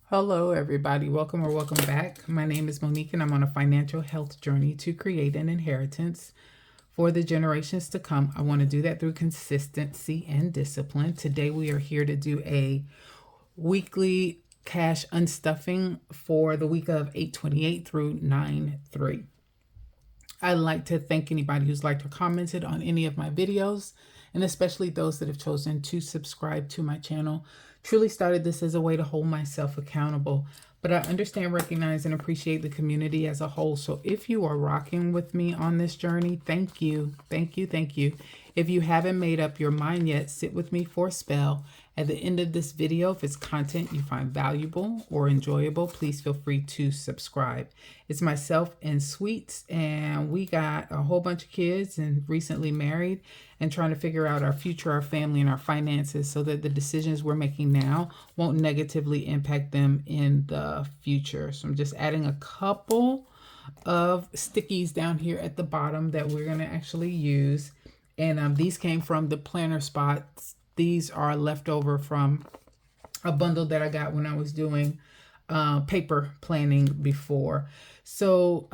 Hello, everybody. Welcome or welcome back. My name is Monique, and I'm on a financial health journey to create an inheritance for the generations to come. I want to do that through consistency and discipline. Today, we are here to do a weekly cash unstuffing for the week of 8/28 through 9/3. I'd like to thank anybody who's liked or commented on any of my videos, and especially those that have chosen to subscribe to my channel. Truly started this as a way to hold myself accountable, but I understand, recognize, and appreciate the community as a whole. So if you are rocking with me on this journey, thank you, thank you, thank you. If you haven't made up your mind yet, sit with me for a spell. At the end of this video, if it's content you find valuable or enjoyable, please feel free to subscribe. It's myself and Sweets, and we got a whole bunch of kids and recently married and trying to figure out our future, our family, and our finances so that the decisions we're making now won't negatively impact them in the future. So I'm just adding a couple of stickies down here at the bottom that we're going to actually use. And these came from the planner spots. These are leftover from a bundle that I got when I was doing paper planning before. So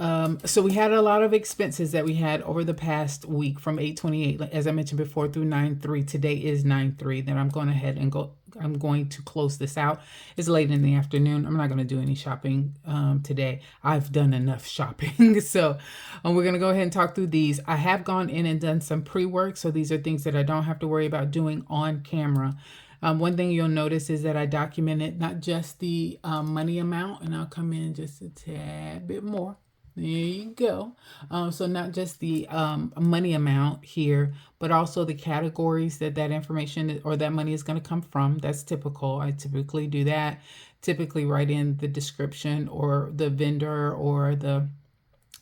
we had a lot of expenses that we had over the past week from 8/28, as I mentioned before, through 9/3. Today is 9/3. Then I'm going ahead and I'm going to close this out. It's late in the afternoon. I'm not going to do any shopping today. I've done enough shopping. So we're going to go ahead and talk through these. I have gone in and done some pre-work. So these are things that I don't have to worry about doing on camera. One thing you'll notice is that I documented not just the money amount, and I'll come in just a tad bit more. There you go. So not just the money amount here, but also the categories that information or that money is going to come from. That's typical. I typically do that. Typically write in the description or the vendor or the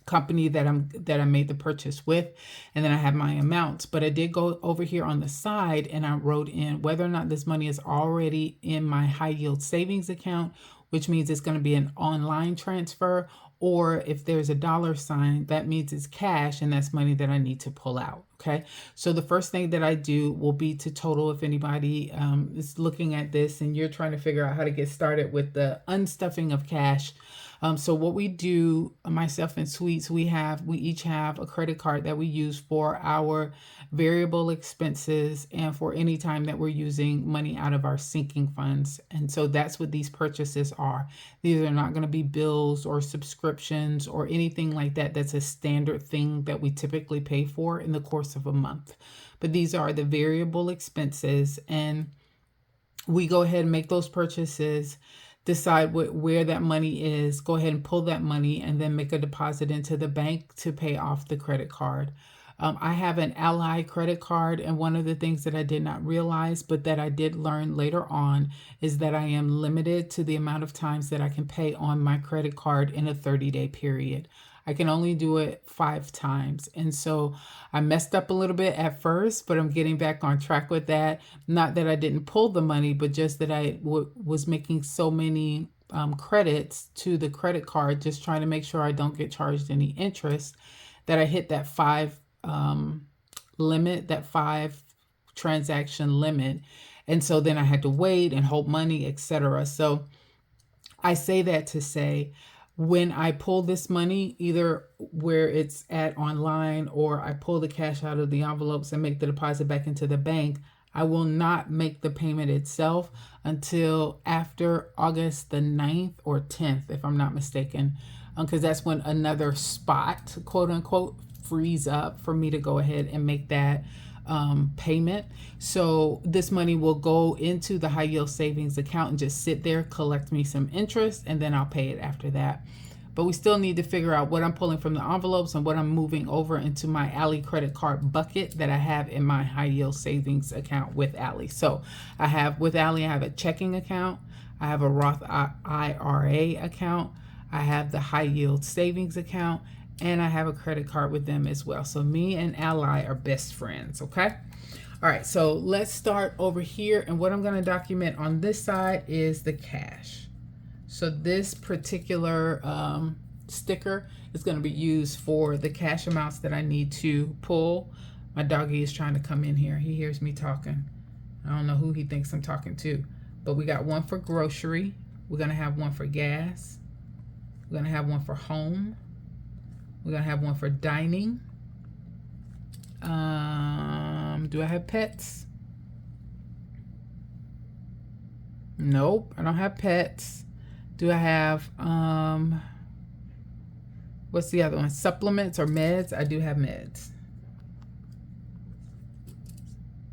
company that I made the purchase with, and then I have my amounts. But I did go over here on the side and I wrote in whether or not this money is already in my high yield savings account, which means it's going to be an online transfer, or if there's a dollar sign, that means it's cash and that's money that I need to pull out. Okay, so the first thing that I do will be to total. If anybody is looking at this and you're trying to figure out how to get started with the unstuffing of cash, so what we do, myself and Sweets, we each have a credit card that we use for our variable expenses and for any time that we're using money out of our sinking funds. And so that's what these purchases are. These are not going to be bills or subscriptions or anything like that. That's a standard thing that we typically pay for in the course of a month. But these are the variable expenses, and we go ahead and make those purchases, decide where that money is, go ahead and pull that money, and then make a deposit into the bank to pay off the credit card. I have an Ally credit card, and one of the things that I did not realize, but that I did learn later on, is that I am limited to the amount of times that I can pay on my credit card in a 30-day period. I can only do it 5 times. And so I messed up a little bit at first, but I'm getting back on track with that. Not that I didn't pull the money, but just that I was making so many credits to the credit card, just trying to make sure I don't get charged any interest, that I hit that 5 limit, that 5 transaction limit. And so then I had to wait and hold money, etc. So I say that to say, when I pull this money, either where it's at online or I pull the cash out of the envelopes and make the deposit back into the bank, I will not make the payment itself until after August the 9th or 10th, if I'm not mistaken, because that's when another spot, quote unquote, frees up for me to go ahead and make that payment. So this money will go into the high yield savings account and just sit there, collect me some interest, and then I'll pay it after that. But we still need to figure out what I'm pulling from the envelopes and what I'm moving over into my Ally credit card bucket that I have in my high yield savings account with Ally. So I have a checking account, I have a Roth IRA account, I have the high yield savings account, and I have a credit card with them as well. So me and Ally are best friends, okay? All right, so let's start over here. And what I'm going to document on this side is the cash. So this particular sticker is going to be used for the cash amounts that I need to pull. My doggy is trying to come in here. He hears me talking. I don't know who he thinks I'm talking to. But we got one for grocery, We're going to have one for gas. We're going to have one for home. We're going to have one for dining. Do I have pets? Nope, I don't have pets. Do I have, what's the other one? Supplements or meds? I do have meds.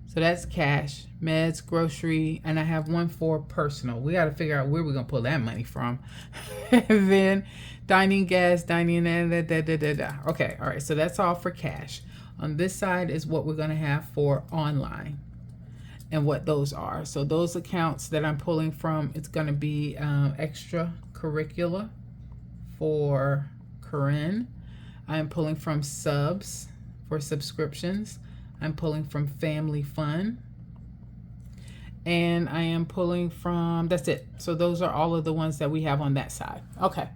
So that's cash, meds, grocery, and I have one for personal. We got to figure out where we're going to pull that money from. And then dining, gas, dining, Okay, all right, so that's all for cash. On this side is what we're going to have for online and what those are. So those accounts that I'm pulling from, it's going to be extracurricular for Corinne. I'm pulling from subs for subscriptions. I'm pulling from family fun. And I am pulling from, that's it. So those are all of the ones that we have on that side. Okay.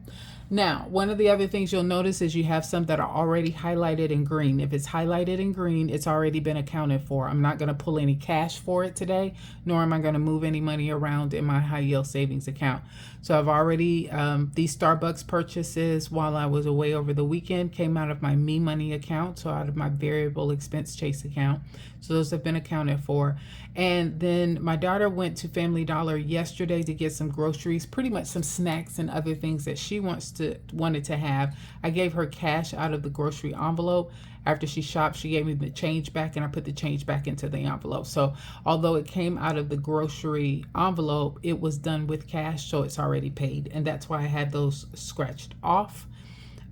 Now, one of the other things you'll notice is you have some that are already highlighted in green. If it's highlighted in green, it's already been accounted for. I'm not going to pull any cash for it today, nor am I going to move any money around in my high yield savings account. So I've already, these Starbucks purchases while I was away over the weekend came out of my Me Money account, so out of my variable expense chase account. So those have been accounted for. And then my daughter went to Family Dollar yesterday to get some groceries, pretty much some snacks and other things that she wanted to have. I gave her cash out of the grocery envelope. After she shopped, she gave me the change back, and I put the change back into the envelope. So although it came out of the grocery envelope, it was done with cash, so it's already paid. And that's why I had those scratched off.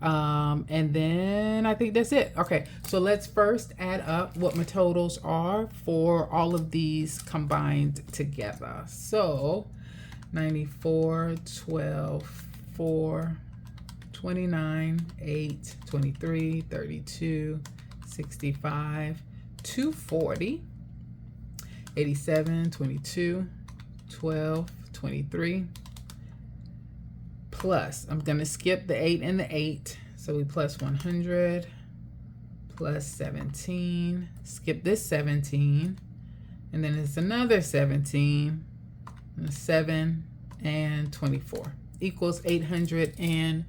And then I think that's it. Okay, so let's first add up what my totals are for all of these combined together. So 94, 12, 4, 29, 8, 23, 32, 65, 240, 87, 22, 12, 23, plus, I'm going to skip the 8 and the 8. So we plus 100, plus 17, skip this 17, and then it's another 17, and 7, and 24 equals $816.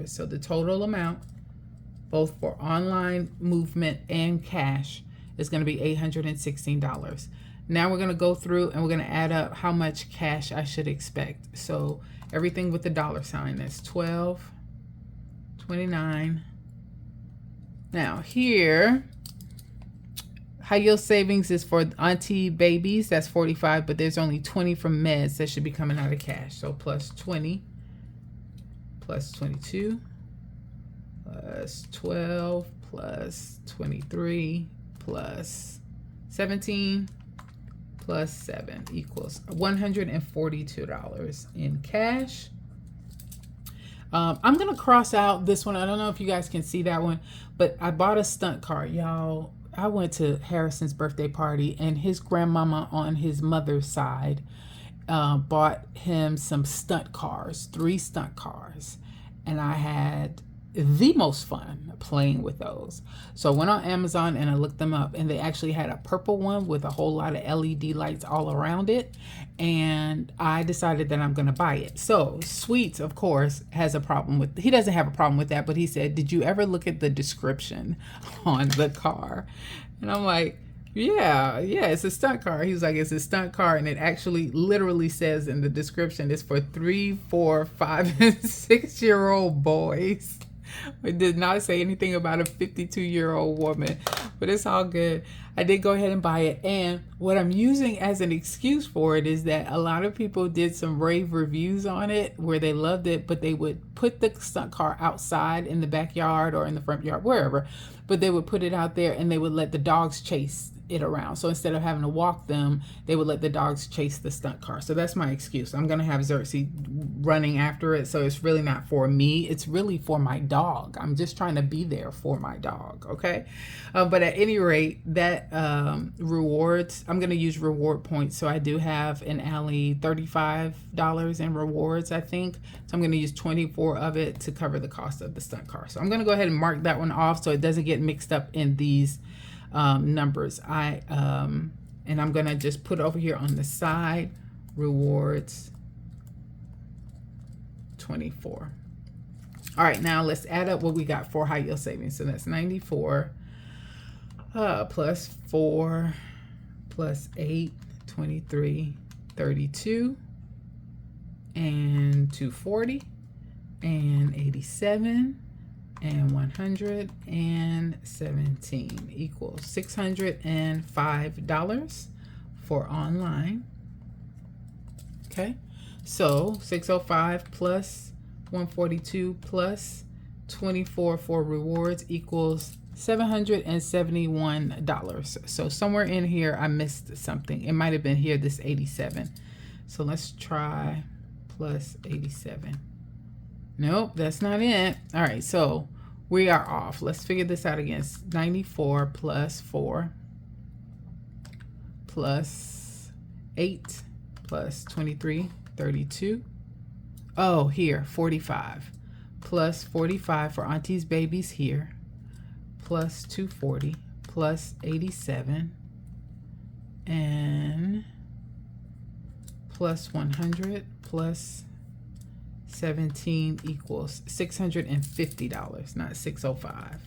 So the total amount, both for online movement and cash, is going to be $816. Now we're going to go through and we're going to add up how much cash I should expect. So everything with the dollar sign, that's 12, 29. Now here, high yield savings is for auntie babies, that's 45, but there's only 20 from meds that should be coming out of cash. So plus 20, plus 22, plus 12, plus 23, plus 17, plus 7 equals $142 in cash. I'm gonna cross out this one. I don't know if you guys can see that one, but I bought a stunt car, y'all. I went to Harrison's birthday party, and his grandmama on his mother's side bought him some stunt cars, 3 stunt cars, and I had the most fun playing with those. So I went on Amazon and I looked them up, and they actually had a purple one with a whole lot of LED lights all around it, and I decided that I'm gonna buy it. So Sweets, of course, has a problem with, he doesn't have a problem with that, but he said, did you ever look at the description on the car? And I'm like, yeah, it's a stunt car. He was like, it's a stunt car, and it actually literally says in the description it's for 3, 4, 5, and 6-year-old boys. It did not say anything about a 52-year-old woman, but it's all good. I did go ahead and buy it, and what I'm using as an excuse for it is that a lot of people did some rave reviews on it where they loved it, but they would put the stunt car outside in the backyard or in the front yard, wherever, but they would put it out there and they would let the dogs chase it around. So instead of having to walk them, they would let the dogs chase the stunt car. So that's my excuse. I'm gonna have Xerxes running after it, so it's really not for me, it's really for my dog. I'm just trying to be there for my dog, okay? But at any rate, that rewards, I'm gonna use reward points. So I do have in Ally $35 in rewards, I think. So I'm gonna use 24 of it to cover the cost of the stunt car. So I'm gonna go ahead and mark that one off so it doesn't get mixed up in these numbers. And I'm gonna just put over here on the side rewards 24. All right, now let's add up what we got for high yield savings. So that's 94 plus 4 plus 8, 23, 32, and 240, and 87, and 117 equals $605 for online. Okay, so 605 plus 142 plus 24 for rewards equals $771. So somewhere in here I missed something. It might have been here, this 87. So let's try plus 87. Nope, that's not it. All right, so we are off. Let's figure this out again. 94 plus 4 plus 8 plus 23, 32. Oh, here, 45. Plus 45 for Auntie's babies here. Plus 240 plus 87. And plus 100 plus 17 equals $650, not 605.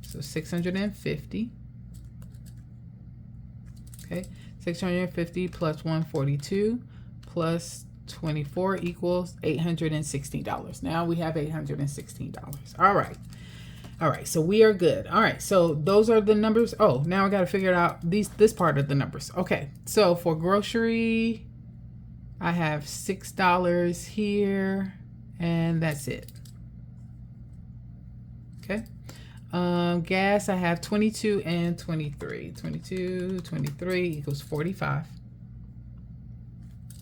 So 650. Okay, 650 plus 142 plus 24 equals $816. Now we have $816. All right. All right, so we are good. All right, so those are the numbers. Oh, now I got to figure out this part of the numbers. Okay, so for grocery, I have $6 here, and that's it. Okay. Gas, I have 22 and 23. 22, 23 equals 45.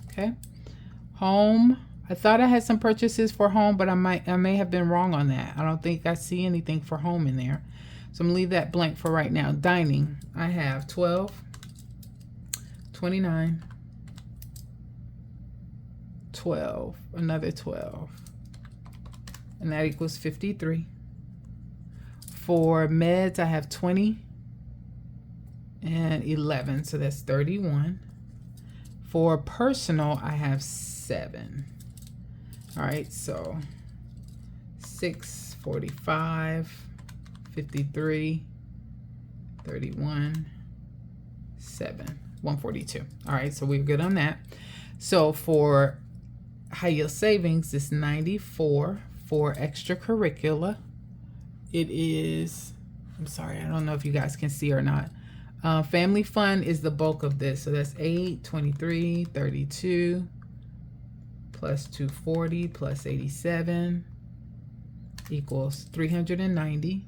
Okay. Home, I thought I had some purchases for home, but I may have been wrong on that. I don't think I see anything for home in there. So I'm gonna leave that blank for right now. Dining, I have 12, 29, 12, another 12, and that equals 53. For meds, I have 20 and 11, so that's 31. For personal, I have 7. All right, so 6, 45, 53, 31, 7, 142. All right, so we're good on that. So for high yield savings, it's 94. For extracurricular, it is, I'm sorry, I don't know if you guys can see or not. Family fun is the bulk of this. So that's 8, 23, 32, plus 240, plus 87 equals 390.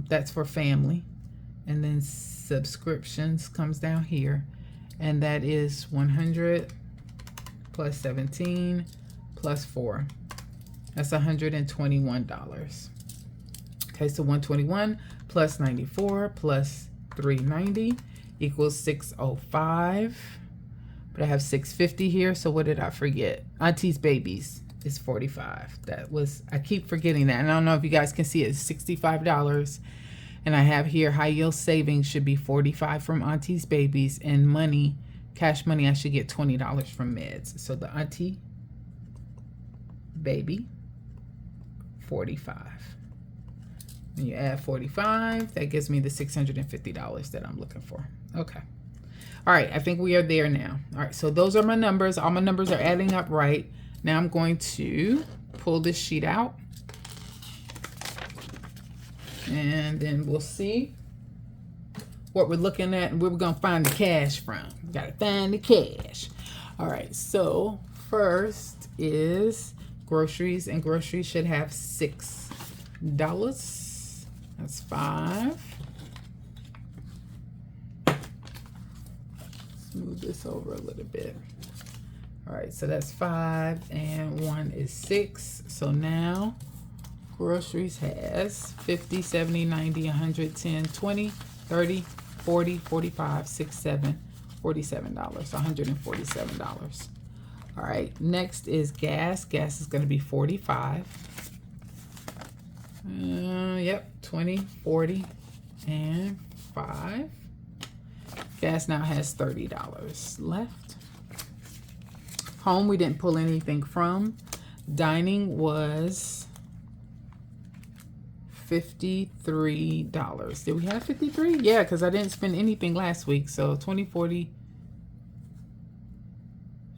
That's for family. And then subscriptions comes down here. And that is 100 plus 17 plus 4. That's $121. Okay, so 121 plus 94 plus 390 equals 605. But I have 650 here, so what did I forget? Auntie's babies is 45. That was, I keep forgetting that. And I don't know if you guys can see it, it's $65. And I have here high yield savings should be 45 from Auntie's babies, and money, cash money, I should get $20 from meds. So the Auntie baby, 45. When you add 45, that gives me the $650 that I'm looking for. Okay. All right, I think we are there now. All right, so those are my numbers. All my numbers are adding up right. Now I'm going to pull this sheet out. And then we'll see what we're looking at and where we're going to find the cash from. We got to find the cash. All right, so first is groceries, and groceries should have $6. That's 5. Move this over a little bit. All right, so that's 5 and 1 is 6. So now groceries has 50, 70, 90, 100, 10, 20, 30, 40, 45, 6, 7, $47, $147. All right, next is gas. Gas is going to be 45. Yep, 20, 40, and 5. Gas now has $30 left. Home, we didn't pull anything from. Dining was $53. Did we have 53? Yeah, because I didn't spend anything last week. So 20, 40,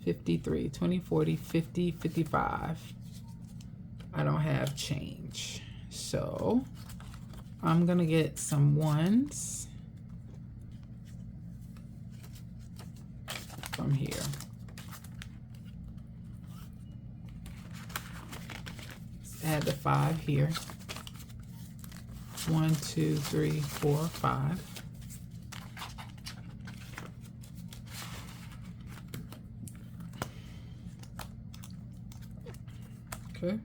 53, 20, 40, 50, 55. I don't have change. So I'm going to get some ones from here. Let's add the 5 here. 1, 2, 3, 4, 5. Okay.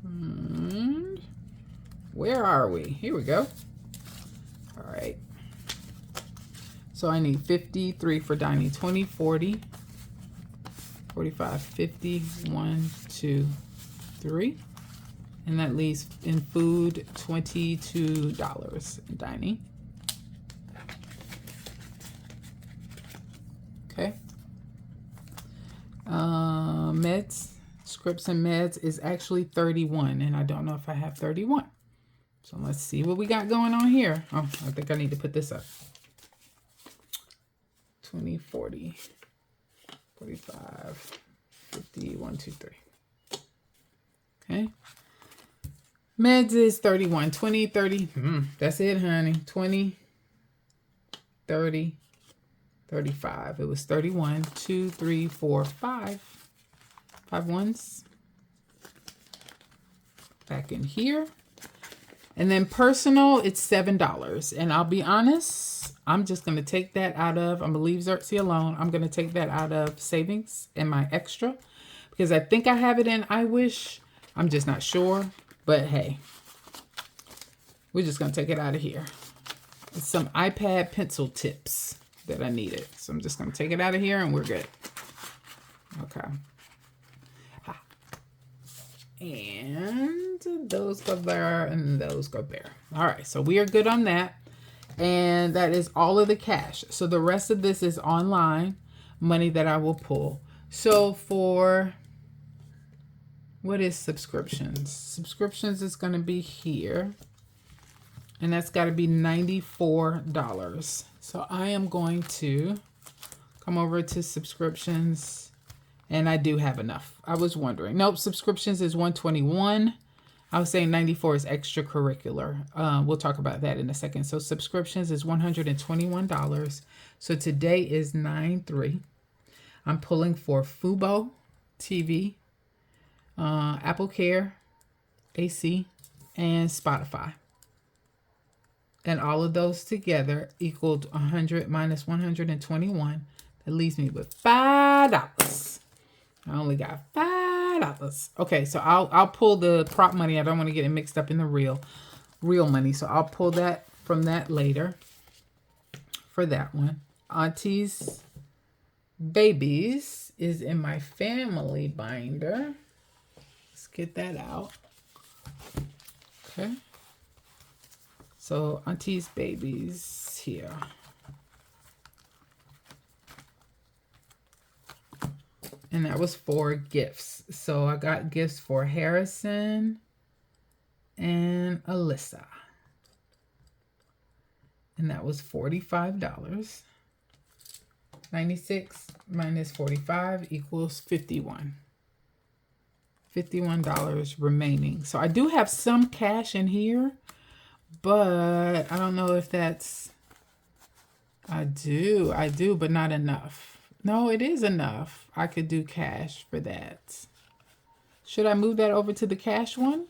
And where are we? Here we go. All right. So I need 53 for dining. 20, 40, 45, 50, 1, 2, 3. And that leaves in food $22 in dining. Okay. Meds, scripts and meds is actually 31, and I don't know if I have 31. So let's see what we got going on here. Oh, I think I need to put this up. 20, 40, 45, 50, 1, 2, 3. Okay. Meds is 31, 20, 30. That's it, honey. 20, 30, 35. It was 31, 2, 3, 4, 5. 5 ones. Back in here. And then personal, it's $7. And I'll be honest, I'm just going to take that out of, I'm going to leave Xerxes alone. I'm going to take that out of savings and my extra. Because I think I have it in I Wish. I'm just not sure. But hey, we're just going to take it out of here. It's some iPad pencil tips that I needed. So I'm just going to take it out of here and we're good. Okay. And those go there and those go there. All right, so we are good on that. And that is all of the cash. So the rest of this is online money that I will pull. So for... what is subscriptions? Subscriptions is going to be here. And that's got to be $94. So I am going to come over to subscriptions. And I do have enough. I was wondering. Nope, subscriptions is $121. I was saying 94 is extracurricular. We'll talk about that in a second. So subscriptions is $121. So today is 9/3. I'm pulling for Fubo TV, Apple Care, AC, and Spotify. And all of those together equaled 100 minus 121. That leaves me with $5. I only got $5. Okay, so I'll pull the prop money. I don't want to get it mixed up in the real money. So I'll pull that from that later for that one. Auntie's Babies is in my family binder. Let's get that out. Okay. So Auntie's Babies here. And that was for gifts. So I got gifts for Harrison and Alyssa. And that was $45. 96 minus 45 equals 51. $51 remaining. So I do have some cash in here, but I don't know if that's... I do, but not enough. No, it is enough. I could do cash for that. Should I move that over to the cash one?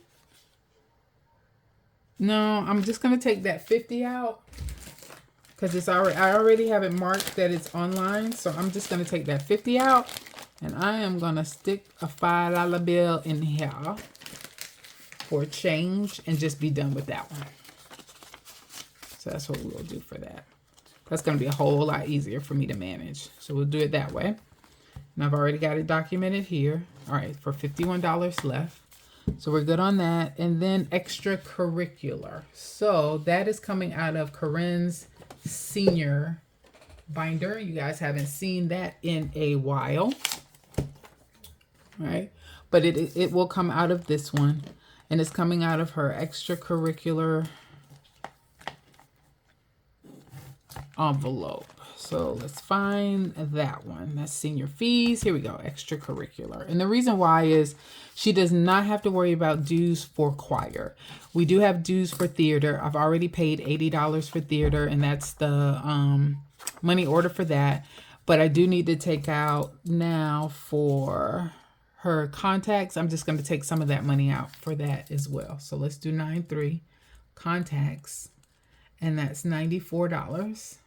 No, I'm just going to take that 50 out because it's already, I already have it marked that it's online. So I'm just going to take that 50 out and I am going to stick a $5 bill in here for change and just be done with that one. So that's what we'll do for that. That's going to be a whole lot easier for me to manage. So we'll do it that way. And I've already got it documented here. All right, for $51 left. So we're good on that. And then extracurricular. So that is coming out of Corinne's senior binder. You guys haven't seen that in a while. All right. But it will come out of this one. And it's coming out of her extracurricular envelope. So let's find that one. That's senior fees. Here we go. Extracurricular. And the reason why is she does not have to worry about dues for choir. We do have dues for theater. I've already paid $80 for theater, and that's the money order for that. But I do need to take out now for her contacts. I'm just going to take some of that money out for that as well. So let's do 9.3 contacts, and that's $94.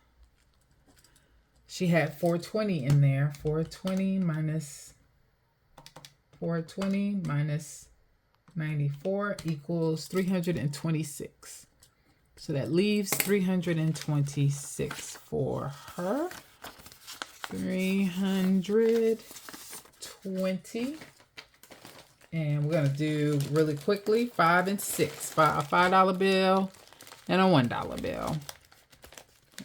She had 420 in there. 420 minus 94 equals 326. So that leaves 326 for her. 320. And we're going to do really quickly 5 and 6. A $5 bill and a $1 bill.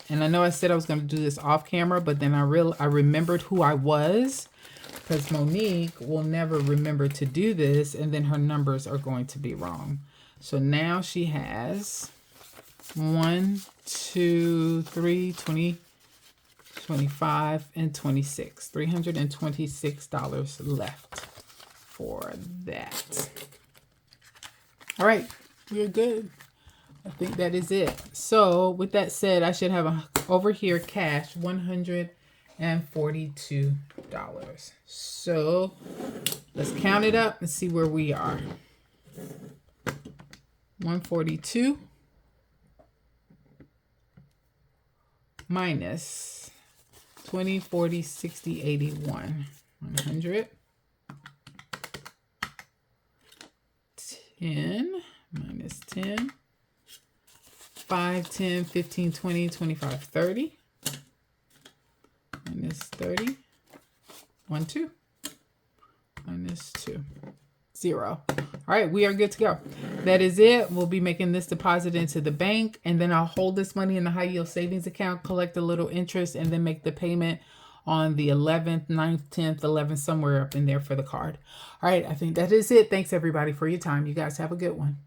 And I know I said I was going to do this off camera, but then I remembered who I was, because Monique will never remember to do this, and then her numbers are going to be wrong. So now she has 1, 2, 3, 20, 25, and 26. $326 left for that. All right, we're good. I think that is it. So with that said, I should have over here cash $142. So let's count it up and see where we are. 142 minus 20, 40, 60, 81. 100. 10 minus 10. 5, 10, 15, 20, 25, 30. Minus 30. 1, 2. Minus 2. 0. All right, we are good to go. That is it. We'll be making this deposit into the bank, and then I'll hold this money in the high yield savings account, collect a little interest, and then make the payment on the 11th, 9th, 10th, 11th, somewhere up in there for the card. All right, I think that is it. Thanks everybody for your time. You guys have a good one.